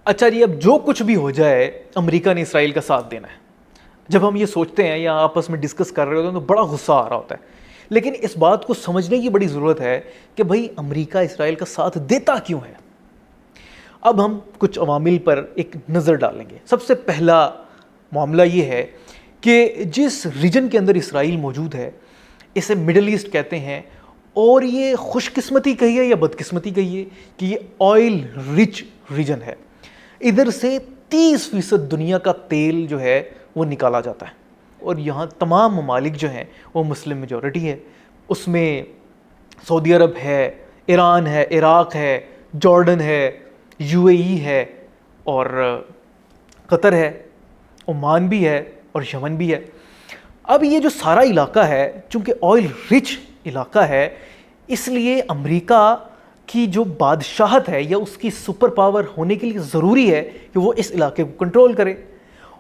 اچھا جی، اب جو کچھ بھی ہو جائے امریکہ نے اسرائیل کا ساتھ دینا ہے. جب ہم یہ سوچتے ہیں یا آپس میں ڈسکس کر رہے ہوتے ہیں تو بڑا غصہ آ رہا ہوتا ہے. لیکن اس بات کو سمجھنے کی بڑی ضرورت ہے کہ بھائی امریکہ اسرائیل کا ساتھ دیتا کیوں ہے. اب ہم کچھ عوامل پر ایک نظر ڈالیں گے. سب سے پہلا معاملہ یہ ہے کہ جس ریجن کے اندر اسرائیل موجود ہے اسے مڈل ایسٹ کہتے ہیں، اور یہ خوش قسمتی کہیے یا بدقسمتی کہیے کہ یہ آئل رچ ریجن ہے. ادھر سے 30% دنیا کا تیل جو ہے وہ نکالا جاتا ہے، اور یہاں تمام ممالک جو ہیں وہ مسلم میجورٹی ہے. اس میں سعودی عرب ہے، ایران ہے، عراق ہے، جارڈن ہے، UAE ہے، اور قطر ہے، عمان بھی ہے، اور یمن بھی ہے. اب یہ جو سارا علاقہ ہے چونکہ آئل رچ علاقہ ہے، اس لیے امریکہ کی جو بادشاہت ہے یا اس کی سپر پاور ہونے کے لیے ضروری ہے کہ وہ اس علاقے کو کنٹرول کرے.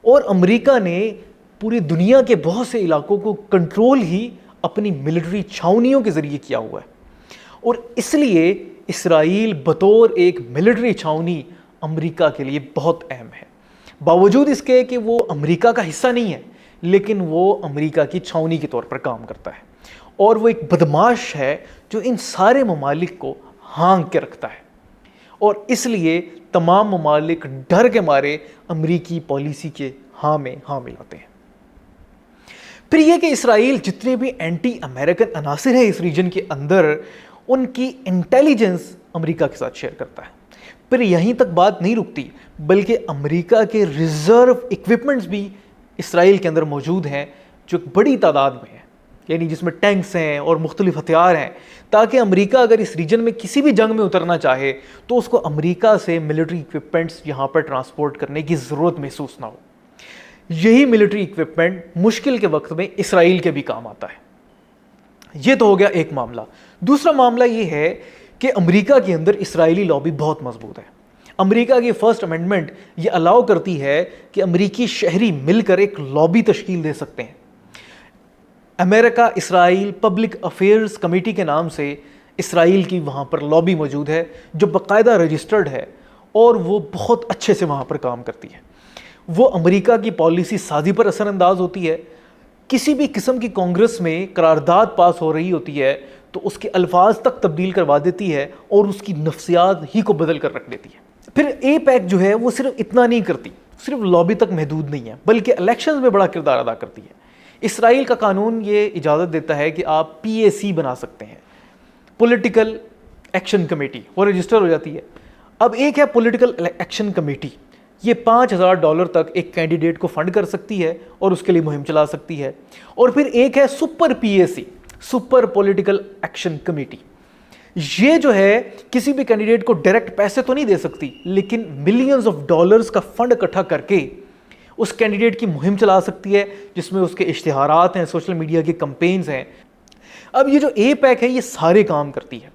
اور امریکہ نے پوری دنیا کے بہت سے علاقوں کو کنٹرول ہی اپنی ملٹری چھاؤنیوں کے ذریعے کیا ہوا ہے، اور اس لیے اسرائیل بطور ایک ملٹری چھاؤنی امریکہ کے لیے بہت اہم ہے. باوجود اس کے کہ وہ امریکہ کا حصہ نہیں ہے، لیکن وہ امریکہ کی چھاؤنی کے طور پر کام کرتا ہے، اور وہ ایک بدماش ہے جو ان سارے ممالک کو ہانک کے رکھتا ہے. اور اس لیے تمام ممالک ڈر کے مارے امریکی پالیسی کے ہاں میں ہاں ملاتے ہیں. پھر یہ کہ اسرائیل جتنے بھی اینٹی امریکن عناصر ہیں اس ریجن کے اندر، ان کی انٹیلیجنس امریکہ کے ساتھ شیئر کرتا ہے. پھر یہیں تک بات نہیں رکتی، بلکہ امریکہ کے ریزرو اکوپمنٹس بھی اسرائیل کے اندر موجود ہیں جو ایک بڑی تعداد میں ہیں، یعنی جس میں ٹینکس ہیں اور مختلف ہتھیار ہیں، تاکہ امریکہ اگر اس ریجن میں کسی بھی جنگ میں اترنا چاہے تو اس کو امریکہ سے ملٹری اکوپمنٹس یہاں پر ٹرانسپورٹ کرنے کی ضرورت محسوس نہ ہو. یہی ملٹری اکوپمنٹ مشکل کے وقت میں اسرائیل کے بھی کام آتا ہے. یہ تو ہو گیا ایک معاملہ. دوسرا معاملہ یہ ہے کہ امریکہ کے اندر اسرائیلی لابی بہت مضبوط ہے. امریکہ کی فرسٹ امینڈمنٹ یہ الاؤ کرتی ہے کہ امریکی شہری مل کر ایک لابی تشکیل دے سکتے ہیں. امریکہ اسرائیل پبلک افیئرز کمیٹی کے نام سے اسرائیل کی وہاں پر لابی موجود ہے جو باقاعدہ رجسٹرڈ ہے، اور وہ بہت اچھے سے وہاں پر کام کرتی ہے. وہ امریکہ کی پالیسی سازی پر اثر انداز ہوتی ہے. کسی بھی قسم کی کانگریس میں قرارداد پاس ہو رہی ہوتی ہے تو اس کے الفاظ تک تبدیل کروا دیتی ہے اور اس کی نفسیات ہی کو بدل کر رکھ دیتی ہے. پھر اے پیک جو ہے وہ صرف اتنا نہیں کرتی، صرف لابی تک محدود نہیں ہے، بلکہ الیکشنز میں بڑا کردار ادا کرتی ہے. اسرائیل کا قانون یہ اجازت دیتا ہے کہ آپ PAC بنا سکتے ہیں، پولیٹیکل ایکشن کمیٹی، وہ رجسٹر ہو جاتی ہے. اب ایک ہے پولیٹیکل ایکشن کمیٹی، یہ $5,000 تک ایک کینڈیڈیٹ کو فنڈ کر سکتی ہے اور اس کے لیے مہم چلا سکتی ہے. اور پھر ایک ہے super PAC، super political action committee. یہ جو ہے کسی بھی کینڈیڈیٹ کو ڈائریکٹ پیسے تو نہیں دے سکتی، لیکن ملینز آف ڈالرز کا فنڈ اکٹھا کر کے اس کینڈیڈیٹ کی مہم چلا سکتی ہے، جس میں اس کے اشتہارات ہیں، سوشل میڈیا کے کمپینز ہیں. اب یہ جو اے پیک ہے یہ سارے کام کرتی ہے،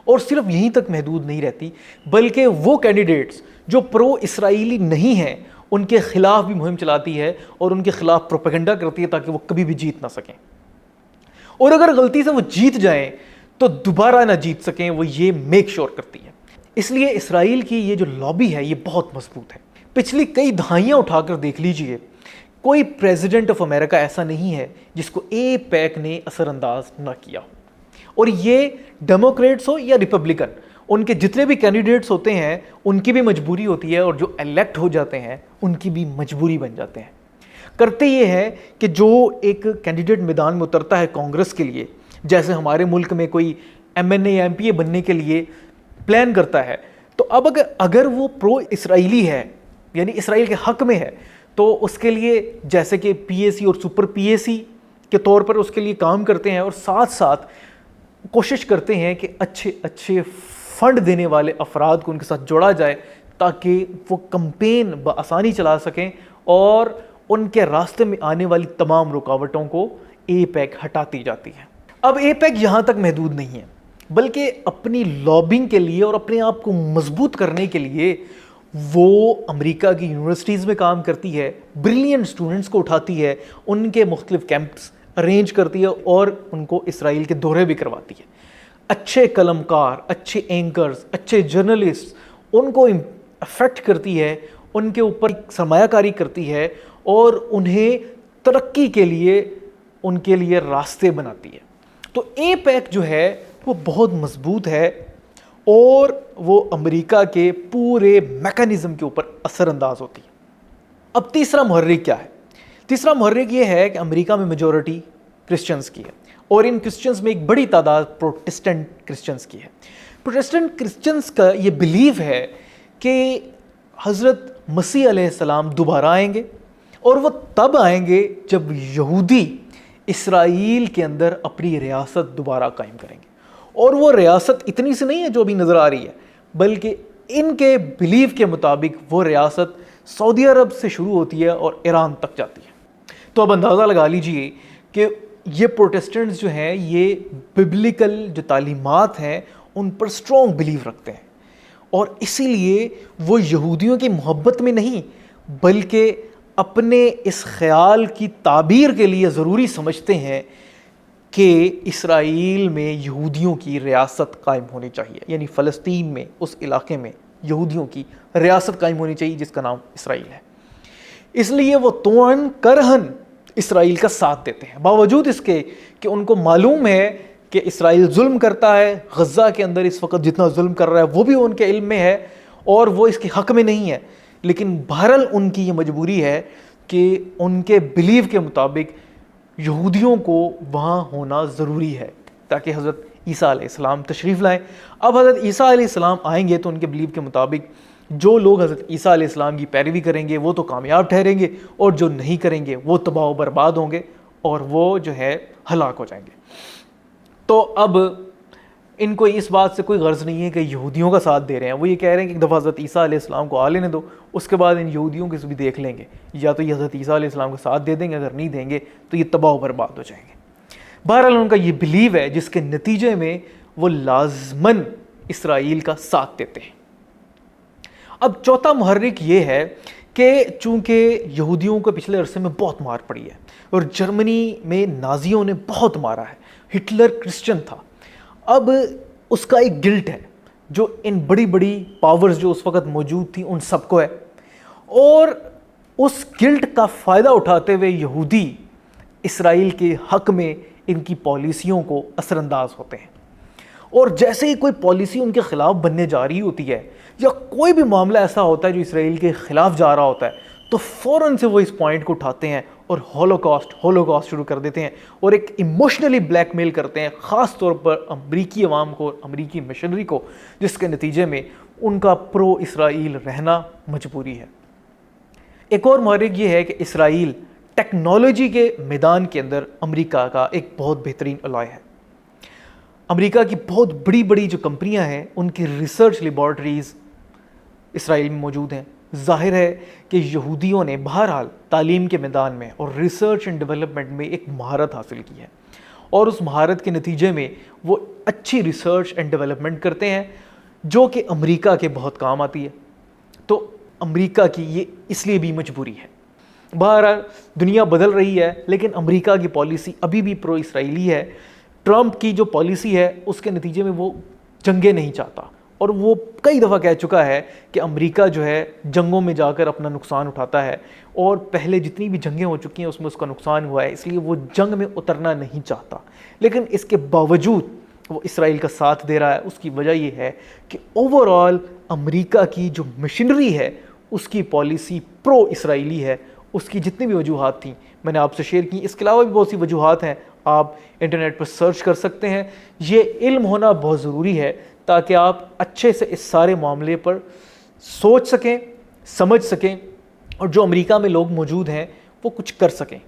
اور صرف یہیں تک محدود نہیں رہتی، بلکہ وہ کینڈیڈیٹس جو پرو اسرائیلی نہیں ہیں ان کے خلاف بھی مہم چلاتی ہے اور ان کے خلاف پروپیگنڈا کرتی ہے تاکہ وہ کبھی بھی جیت نہ سکیں، اور اگر غلطی سے وہ جیت جائیں تو دوبارہ نہ جیت سکیں، وہ یہ میک شور کرتی ہے. اس لیے اسرائیل کی یہ جو لابی ہے یہ بہت مضبوط ہے. پچھلی کئی دہائیاں اٹھا کر دیکھ لیجئے، کوئی پریزیڈنٹ آف امریکہ ایسا نہیں ہے جس کو اے پیک نے اثر انداز نہ کیا ہو. اور یہ ڈیموکریٹس ہو یا ریپبلکن، ان کے جتنے بھی کینڈیڈیٹس ہوتے ہیں ان کی بھی مجبوری ہوتی ہے، اور جو الیکٹ ہو جاتے ہیں ان کی بھی مجبوری بن جاتے ہیں. کرتے یہ ہے کہ جو ایک کینڈیڈیٹ میدان میں اترتا ہے کانگریس کے لیے، جیسے ہمارے ملک میں کوئی MNA یا MPA بننے کے لیے پلان کرتا ہے، تو اب اگر وہ پرو اسرائیلی ہے یعنی اسرائیل کے حق میں ہے، تو اس کے لیے جیسے کہ PAC اور سپر PAC کے طور پر اس کے لیے کام کرتے ہیں، اور ساتھ ساتھ کوشش کرتے ہیں کہ اچھے اچھے فنڈ دینے والے افراد کو ان کے ساتھ جوڑا جائے تاکہ وہ کمپین بآسانی چلا سکیں، اور ان کے راستے میں آنے والی تمام رکاوٹوں کو اے پیک ہٹاتی جاتی ہے. اب اے پیک یہاں تک محدود نہیں ہے، بلکہ اپنی لابنگ کے لیے اور اپنے آپ کو مضبوط کرنے کے لیے وہ امریکہ کی یونیورسٹیز میں کام کرتی ہے، بریلینٹ اسٹوڈنٹس کو اٹھاتی ہے، ان کے مختلف کیمپس ارینج کرتی ہے اور ان کو اسرائیل کے دورے بھی کرواتی ہے. اچھے قلم کار، اچھے اینکرز، اچھے جرنلسٹ، ان کو افیکٹ کرتی ہے, ان کے اوپر سرمایہ کاری کرتی ہے اور انہیں ترقی کے لیے ان کے لیے راستے بناتی ہے. تو اے پیک جو ہے وہ بہت مضبوط ہے اور وہ امریکہ کے پورے میکانزم کے اوپر اثر انداز ہوتی ہے. اب تیسرا محرک کیا ہے؟ تیسرا محرک یہ ہے کہ امریکہ میں میجورٹی کرسچنز کی ہے اور ان کرسچنز میں ایک بڑی تعداد پروٹسٹنٹ کرسچنز کی ہے. پروٹسٹنٹ کرسچنز کا یہ بلیف ہے کہ حضرت مسیح علیہ السلام دوبارہ آئیں گے اور وہ تب آئیں گے جب یہودی اسرائیل کے اندر اپنی ریاست دوبارہ قائم کریں گے. اور وہ ریاست اتنی سی نہیں ہے جو ابھی نظر آ رہی ہے, بلکہ ان کے بلیف کے مطابق وہ ریاست سعودی عرب سے شروع ہوتی ہے اور ایران تک جاتی ہے. تو اب اندازہ لگا لیجئے کہ یہ پروٹسٹنٹس جو ہیں یہ ببلیکل جو تعلیمات ہیں ان پر سٹرونگ بلیف رکھتے ہیں, اور اسی لیے وہ یہودیوں کی محبت میں نہیں بلکہ اپنے اس خیال کی تعبیر کے لیے ضروری سمجھتے ہیں کہ اسرائیل میں یہودیوں کی ریاست قائم ہونی چاہیے, یعنی فلسطین میں اس علاقے میں یہودیوں کی ریاست قائم ہونی چاہیے جس کا نام اسرائیل ہے. اس لیے وہ توڑن کرہن اسرائیل کا ساتھ دیتے ہیں, باوجود اس کے کہ ان کو معلوم ہے کہ اسرائیل ظلم کرتا ہے. غزہ کے اندر اس وقت جتنا ظلم کر رہا ہے وہ بھی ان کے علم میں ہے اور وہ اس کے حق میں نہیں ہے, لیکن بہرحال ان کی یہ مجبوری ہے کہ ان کے بلیو کے مطابق یہودیوں کو وہاں ہونا ضروری ہے تاکہ حضرت عیسیٰ علیہ السلام تشریف لائیں. اب حضرت عیسیٰ علیہ السلام آئیں گے تو ان کے بلیو کے مطابق جو لوگ حضرت عیسیٰ علیہ السلام کی پیروی کریں گے وہ تو کامیاب ٹھہریں گے, اور جو نہیں کریں گے وہ تباہ و برباد ہوں گے اور وہ جو ہے ہلاک ہو جائیں گے. تو اب ان کو اس بات سے کوئی غرض نہیں ہے کہ یہودیوں کا ساتھ دے رہے ہیں. وہ یہ کہہ رہے ہیں کہ ایک دفعہ حضرت عیسیٰ علیہ السلام کو آ لینے دو, اس کے بعد ان یہودیوں کے بھی دیکھ لیں گے, یا تو یہ حضرت عیسیٰ علیہ السلام کا ساتھ دے دیں گے, اگر نہیں دیں گے تو یہ تباہ و برباد ہو جائیں گے. بہرحال ان کا یہ بلیو ہے جس کے نتیجے میں وہ لازماً اسرائیل کا ساتھ دیتے ہیں. اب چوتھا محرک یہ ہے کہ چونکہ یہودیوں کو پچھلے عرصے میں بہت مار پڑی ہے اور جرمنی میں نازیوں نے بہت مارا ہے, ہٹلر کرسچن تھا, اب اس کا ایک گلٹ ہے جو ان بڑی بڑی پاورز جو اس وقت موجود تھیں ان سب کو ہے, اور اس گلٹ کا فائدہ اٹھاتے ہوئے یہودی اسرائیل کے حق میں ان کی پالیسیوں کو اثر انداز ہوتے ہیں. اور جیسے ہی کوئی پالیسی ان کے خلاف بننے جا رہی ہوتی ہے یا کوئی بھی معاملہ ایسا ہوتا ہے جو اسرائیل کے خلاف جا رہا ہوتا ہے تو فوراً سے وہ اس پوائنٹ کو اٹھاتے ہیں اور ہولوکاسٹ شروع کر دیتے ہیں اور ایک ایموشنلی بلیک میل کرتے ہیں, خاص طور پر امریکی عوام کو, امریکی مشنری کو, جس کے نتیجے میں ان کا پرو اسرائیل رہنا مجبوری ہے. ایک اور محرک یہ ہے کہ اسرائیل ٹیکنالوجی کے میدان کے اندر امریکہ کا ایک بہت بہترین الائے ہے. امریکہ کی بہت بڑی بڑی جو کمپنیاں ہیں ان کی ریسرچ لیبارٹریز اسرائیل میں موجود ہیں. ظاہر ہے کہ یہودیوں نے بہرحال تعلیم کے میدان میں اور ریسرچ اینڈ ڈیولپمنٹ میں ایک مہارت حاصل کی ہے, اور اس مہارت کے نتیجے میں وہ اچھی ریسرچ اینڈ ڈیولپمنٹ کرتے ہیں جو کہ امریکہ کے بہت کام آتی ہے. تو امریکہ کی یہ اس لیے بھی مجبوری ہے. بہرحال دنیا بدل رہی ہے لیکن امریکہ کی پالیسی ابھی بھی پرو اسرائیلی ہے. ٹرمپ کی جو پالیسی ہے اس کے نتیجے میں وہ جنگیں نہیں چاہتا, اور وہ کئی دفعہ کہہ چکا ہے کہ امریکہ جو ہے جنگوں میں جا کر اپنا نقصان اٹھاتا ہے, اور پہلے جتنی بھی جنگیں ہو چکی ہیں اس میں اس کا نقصان ہوا ہے, اس لیے وہ جنگ میں اترنا نہیں چاہتا. لیکن اس کے باوجود وہ اسرائیل کا ساتھ دے رہا ہے. اس کی وجہ یہ ہے کہ اوور آل امریکہ کی جو مشنری ہے اس کی پالیسی پرو اسرائیلی ہے. اس کی جتنی بھی وجوہات تھیں میں نے آپ سے شیئر کی, اس کے علاوہ بھی بہت سی وجوہات ہیں, آپ انٹرنیٹ پر سرچ کر سکتے ہیں. یہ علم ہونا بہت ضروری ہے تاکہ آپ اچھے سے اس سارے معاملے پر سوچ سکیں, سمجھ سکیں, اور جو امریکہ میں لوگ موجود ہیں وہ کچھ کر سکیں.